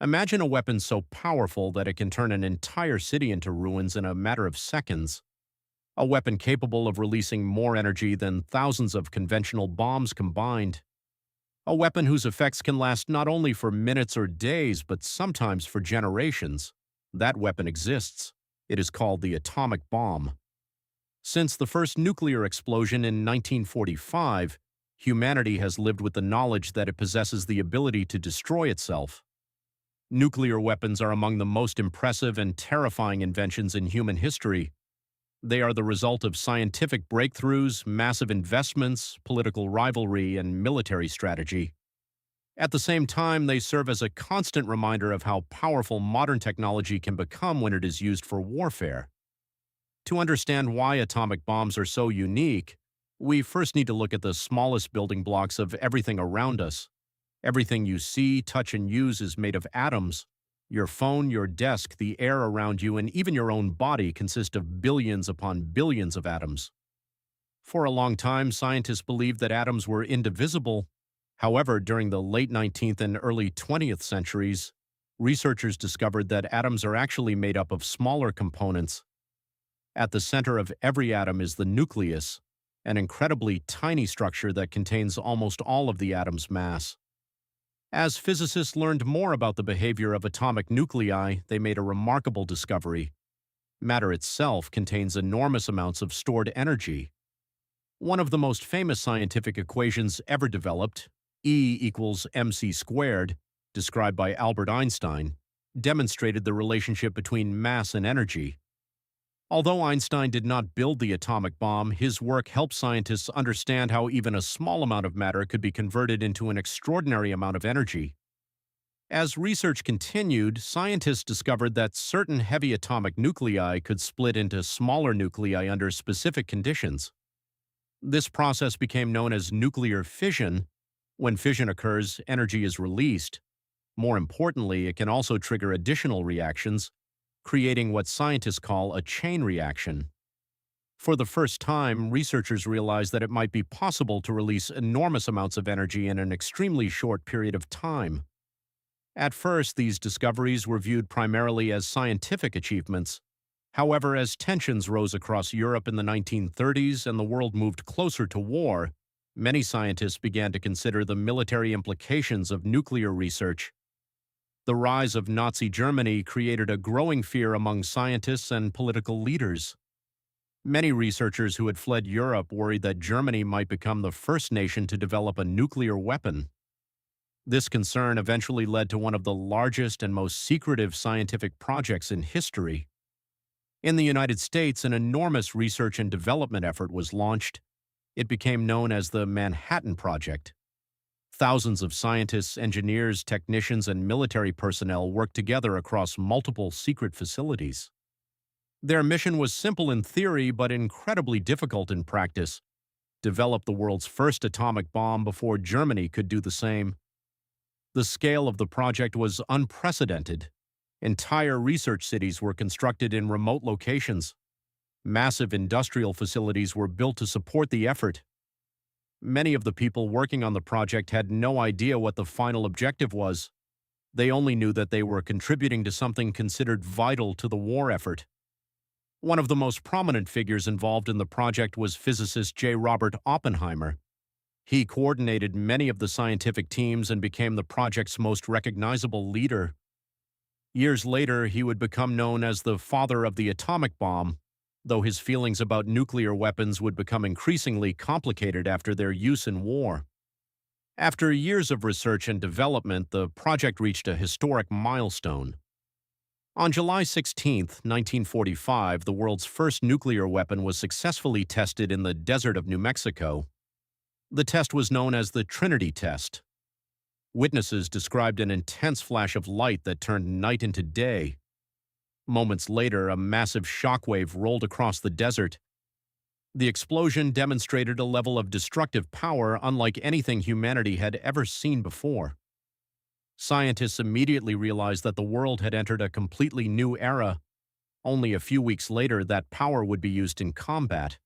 Imagine a weapon so powerful that it can turn an entire city into ruins in a matter of seconds. A weapon capable of releasing more energy than thousands of conventional bombs combined. A weapon whose effects can last not only for minutes or days, but sometimes for generations. That weapon exists. It is called the atomic bomb. Since the first nuclear explosion in 1945, humanity has lived with the knowledge that it possesses the ability to destroy itself. Nuclear weapons are among the most impressive and terrifying inventions in human history. They are the result of scientific breakthroughs, massive investments, political rivalry, and military strategy. At the same time, they serve as a constant reminder of how powerful modern technology can become when it is used for warfare. To understand why atomic bombs are so unique, we first need to look at the smallest building blocks of everything around us. Everything you see, touch, and use is made of atoms. Your phone, your desk, the air around you, and even your own body consist of billions upon billions of atoms. For a long time, scientists believed that atoms were indivisible. However, during the late 19th and early 20th centuries, researchers discovered that atoms are actually made up of smaller components. At the center of every atom is the nucleus, an incredibly tiny structure that contains almost all of the atom's mass. As physicists learned more about the behavior of atomic nuclei, they made a remarkable discovery. Matter itself contains enormous amounts of stored energy. One of the most famous scientific equations ever developed, E equals mc squared, described by Albert Einstein, demonstrated the relationship between mass and energy. Although Einstein did not build the atomic bomb, his work helped scientists understand how even a small amount of matter could be converted into an extraordinary amount of energy. As research continued, scientists discovered that certain heavy atomic nuclei could split into smaller nuclei under specific conditions. This process became known as nuclear fission. When fission occurs, energy is released. More importantly, it can also trigger additional reactions, creating what scientists call a chain reaction. For the first time, researchers realized that it might be possible to release enormous amounts of energy in an extremely short period of time. At first, these discoveries were viewed primarily as scientific achievements. However, as tensions rose across Europe in the 1930s and the world moved closer to war, many scientists began to consider the military implications of nuclear research. The rise of Nazi Germany created a growing fear among scientists and political leaders. Many researchers who had fled Europe worried that Germany might become the first nation to develop a nuclear weapon. This concern eventually led to one of the largest and most secretive scientific projects in history. In the United States, an enormous research and development effort was launched. It became known as the Manhattan Project. Thousands of scientists, engineers, technicians, and military personnel worked together across multiple secret facilities. Their mission was simple in theory but incredibly difficult in practice: develop the world's first atomic bomb before Germany could do the same. The scale of the project was unprecedented. Entire research cities were constructed in remote locations. Massive industrial facilities were built to support the effort. Many of the people working on the project had no idea what the final objective was. They only knew that they were contributing to something considered vital to the war effort. One of the most prominent figures involved in the project was physicist J. Robert Oppenheimer. He coordinated many of the scientific teams and became the project's most recognizable leader. Years later, he would become known as the father of the atomic bomb, though his feelings about nuclear weapons would become increasingly complicated after their use in war. After years of research and development, the project reached a historic milestone. On July 16, 1945, the world's first nuclear weapon was successfully tested in the desert of New Mexico. The test was known as the Trinity test. Witnesses described an intense flash of light that turned night into day. Moments later, a massive shockwave rolled across the desert. The explosion demonstrated a level of destructive power unlike anything humanity had ever seen before. Scientists immediately realized that the world had entered a completely new era. Only a few weeks later, that power would be used in combat.